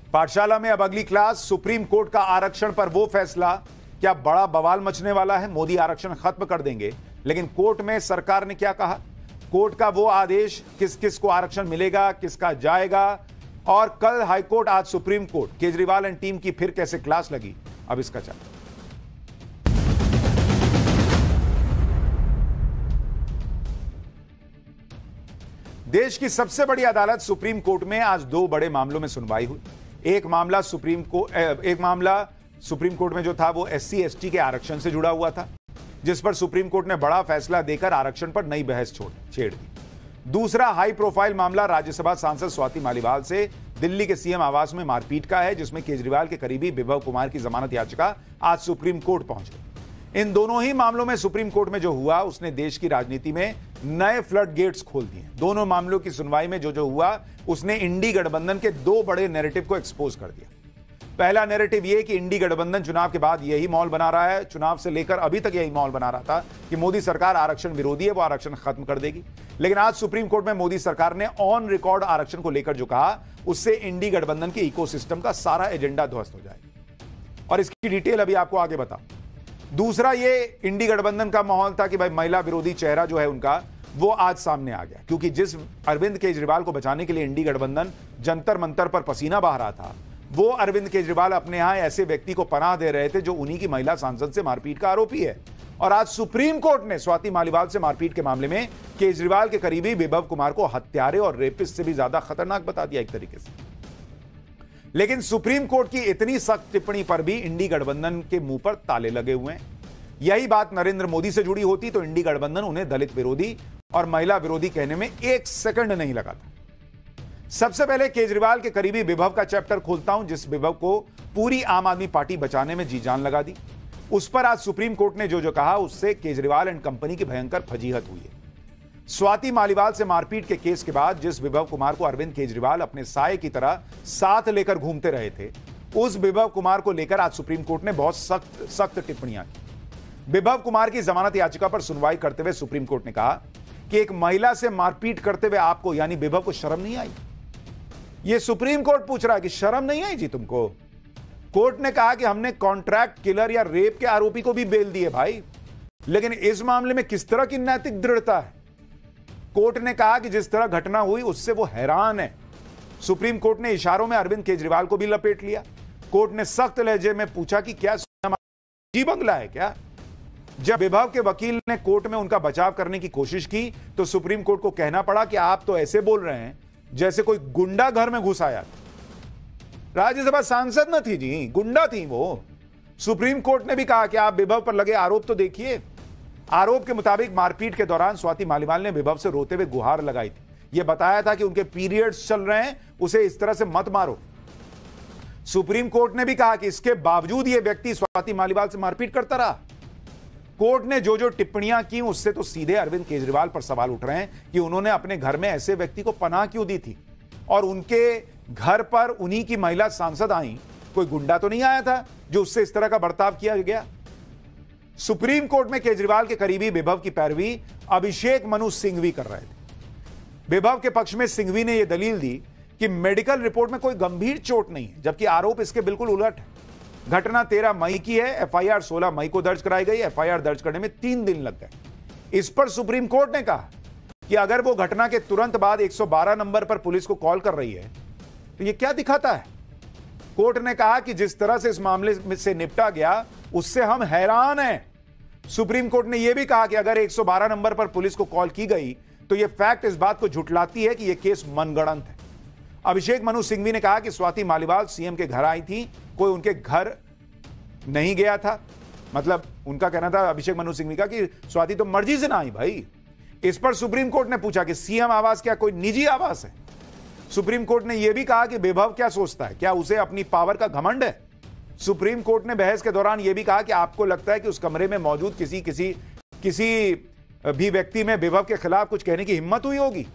पाठशाला में अब अगली क्लास, सुप्रीम कोर्ट का आरक्षण पर वो फैसला, क्या बड़ा बवाल मचने वाला है? मोदी आरक्षण खत्म कर देंगे, लेकिन कोर्ट में सरकार ने क्या कहा? कोर्ट का वो आदेश, किस किस को आरक्षण मिलेगा, किसका जाएगा? और कल हाईकोर्ट, आज supreme court, Kejriwal and team की फिर कैसे क्लास लगी, अब इसका चर्चा। देश की सबसे बड़ी अदालत सुप्रीम कोर्ट में आज दो बड़े मामलों में सुनवाई हुई। एक मामला सुप्रीम कोर्ट में जो था वो SC ST के आरक्षण से जुड़ा हुआ था, जिस पर सुप्रीम कोर्ट ने बड़ा फैसला देकर आरक्षण पर नई बहस छेड़ दी। दूसरा हाई प्रोफाइल मामला राज्यसभा सांसद स्वाति मालीवाल से दिल्ली के CM आवास में मारपीट का है, जिसमें केजरीवाल के करीबी विभव कुमार की जमानत याचिका आज सुप्रीम कोर्ट पहुंच गई। इन दोनों ही मामलों में सुप्रीम कोर्ट में जो हुआ उसने देश की राजनीति में नए फ्लड गेट्स खोल दिए। दोनों मामलों की सुनवाई में जो हुआ उसने इंडी गठबंधन के दो बड़े नैरेटिव को एक्सपोज कर दिया। पहला नैरेटिव यह कि इंडी गठबंधन चुनाव के बाद यही मॉल बना रहा है, चुनाव से लेकर अभी तक यही मॉल बना रहा था कि मोदी सरकार आरक्षण विरोधी है, वो आरक्षण खत्म कर देगी। लेकिन आज सुप्रीम कोर्ट में मोदी सरकार ने ऑन रिकॉर्ड आरक्षण को लेकर जो कहा, उससे इंडी गठबंधन के इकोसिस्टम का सारा एजेंडा ध्वस्त हो जाएगा और इसकी डिटेल अभी आपको आगे बताऊं। दूसरा ये इंडी गठबंधन का माहौल था कि भाई महिला विरोधी चेहरा जो है उनका, वो आज सामने आ गया, क्योंकि जिस अरविंद केजरीवाल को बचाने के लिए इंडी गठबंधन जंतर मंतर पर पसीना बहा रहा था, वो अरविंद केजरीवाल अपने यहां ऐसे व्यक्ति को पनाह दे रहे थे जो उन्हीं की महिला सांसद से मारपीट का आरोपी है। और आज सुप्रीम कोर्ट ने स्वाति मालीवाल से मारपीट के मामले में केजरीवाल के करीबी विभव कुमार को हत्यारे और रेपिस्ट से भी ज्यादा खतरनाक बता दिया एक तरीके से। लेकिन सुप्रीम कोर्ट की इतनी सख्त टिप्पणी पर भी इंडी गठबंधन के मुंह पर ताले लगे हुए हैं। यही बात नरेंद्र मोदी से जुड़ी होती तो इंडी गठबंधन उन्हें दलित विरोधी और महिला विरोधी कहने में एक सेकंड नहीं लगा था। सबसे पहले केजरीवाल के करीबी विभव का चैप्टर खोलता हूं, जिस विभव को पूरी आम आदमी पार्टी बचाने में जी जान लगा दी। उस पर आज सुप्रीम कोर्ट ने जो कहा, उससे केजरीवाल एंड कंपनी की भयंकर फजीहत हुई है। स्वाति मालीवाल से मारपीट के केस के बाद जिस विभव कुमार को अरविंद केजरीवाल अपने साये की तरह साथ लेकर घूमते रहे थे, उस विभव कुमार को लेकर आज सुप्रीम कोर्ट ने बहुत सख्त टिप्पणियां की। विभव कुमार की जमानत याचिका पर सुनवाई करते हुए सुप्रीम कोर्ट ने कहा कि एक महिला से मारपीट करते हुए आपको, यानी विभव को, शर्म नहीं आई? यह सुप्रीम कोर्ट पूछ रहा है कि शर्म नहीं आई जी तुमको? कोर्ट ने कहा कि हमने कॉन्ट्रैक्ट किलर या रेप के आरोपी को भी बेल दिए भाई, लेकिन इस मामले में किस तरह की नैतिक दृढ़ता है? कोर्ट ने कहा कि जिस तरह घटना हुई उससे वो हैरान है। सुप्रीम कोर्ट ने इशारों में अरविंद केजरीवाल को भी लपेट लिया। कोर्ट ने सख्त लहजे में पूछा कि क्या जी बंगला है क्या? जब विभव के वकील ने कोर्ट में उनका बचाव करने की कोशिश की तो सुप्रीम कोर्ट को कहना पड़ा कि आप तो ऐसे बोल रहे हैं जैसे कोई गुंडा घर में घुस आया। राज्यसभा सांसद न थी जी, गुंडा थी वो। सुप्रीम कोर्ट ने भी कहा कि आप विभव पर लगे आरोप तो देखिए। आरोप के मुताबिक मारपीट के दौरान स्वाति मालीवाल ने विभव से रोते हुए गुहार लगाई थी। यह बताया था कि उनके पीरियड्स चल रहे हैं, उसे इस तरह से मत मारो। सुप्रीम कोर्ट ने भी कहा कि इसके बावजूद यह व्यक्ति स्वाति मालीवाल से मारपीट करता रहा। कोर्ट ने जो टिप्पणियां की उससे तो सीधे अरविंद केजरीवाल पर सवाल उठ रहे हैं कि उन्होंने अपने घर में ऐसे व्यक्ति को पनाह क्यों दी थी और उनके घर पर उन्हीं की महिला सांसद आई। कोई गुंडा तो नहीं आया था जो उससे इस तरह का बर्ताव किया गया। सुप्रीम कोर्ट में केजरीवाल के करीबी विभव की पैरवी अभिषेक मनु सिंघवी कर रहे थे। विभव के पक्ष में सिंघवी ने यह दलील दी कि मेडिकल रिपोर्ट में कोई गंभीर चोट नहीं है, जबकि आरोप इसके बिल्कुल उलट है। घटना 13 मई की है, FIR 16 मई को दर्ज कराई गई। FIR दर्ज करने में 3 दिन लग गए। इस पर सुप्रीम कोर्ट ने कहा कि अगर वो घटना के तुरंत बाद 112 नंबर पर पुलिस को कॉल कर रही है तो ये क्या दिखाता है? कोर्ट ने कहा कि जिस तरह से इस मामले से निपटा गया उससे हम हैरान हैं। सुप्रीम कोर्ट ने यह भी कहा कि अगर 112 नंबर पर पुलिस को कॉल की गई तो यह फैक्ट इस बात को झुठलाती है कि यह केस मनगढ़ंत है। अभिषेक मनु सिंघवी ने कहा कि स्वाति मालीवाल CM के घर आई थी, कोई उनके घर नहीं गया था। मतलब उनका कहना था, अभिषेक मनु सिंघवी का, कि स्वाति तो मर्जी से ना आई भाई। इस पर सुप्रीम कोर्ट ने पूछा कि CM आवास क्या कोई निजी आवास है? सुप्रीम कोर्ट ने यह भी कहा कि विभव क्या सोचता है, क्या उसे अपनी पावर का घमंड है? सुप्रीम कोर्ट ने बहस के दौरान यह भी कहा कि आपको लगता है कि उस कमरे में मौजूद किसी भी व्यक्ति में विभव के खिलाफ कुछ कहने की हिम्मत हुई होगी?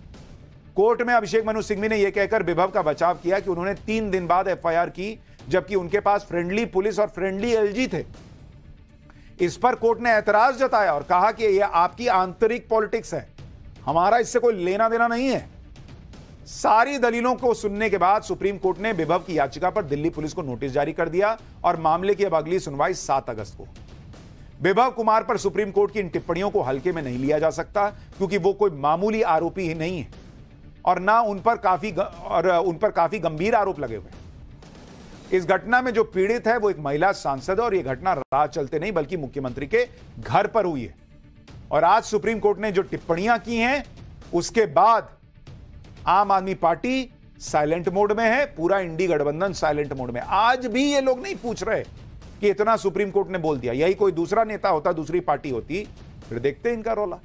कोर्ट में अभिषेक मनु सिंघवी ने यह कहकर विभव का बचाव किया कि उन्होंने 3 दिन बाद FIR की, जबकि उनके पास फ्रेंडली पुलिस और फ्रेंडली LG थे। इस पर कोर्ट ने ऐतराज जताया और कहा कि यह आपकी आंतरिक पॉलिटिक्स है, हमारा इससे कोई लेना देना नहीं है। सारी दलीलों को सुनने के बाद सुप्रीम कोर्ट ने विभव की याचिका पर दिल्ली पुलिस को नोटिस जारी कर दिया और मामले की अब अगली सुनवाई 7 अगस्त को। विभव कुमार पर सुप्रीम कोर्ट की इन टिप्पणियों को हल्के में नहीं लिया जा सकता, क्योंकि वो कोई मामूली आरोपी ही नहीं है और ना उन पर काफी गंभीर आरोप लगे हुए हैं। इस घटना में जो पीड़ित है वो एक महिला सांसद है और यह घटना राह चलते नहीं बल्कि मुख्यमंत्री के घर पर हुई है। और आज सुप्रीम कोर्ट ने जो टिप्पणियां की हैं उसके बाद आम आदमी पार्टी साइलेंट मोड में है, पूरा इंडी गठबंधन साइलेंट मोड में। आज भी ये लोग नहीं पूछ रहे कि इतना सुप्रीम कोर्ट ने बोल दिया। यही कोई दूसरा नेता होता, दूसरी पार्टी होती, फिर देखते इनका रौला।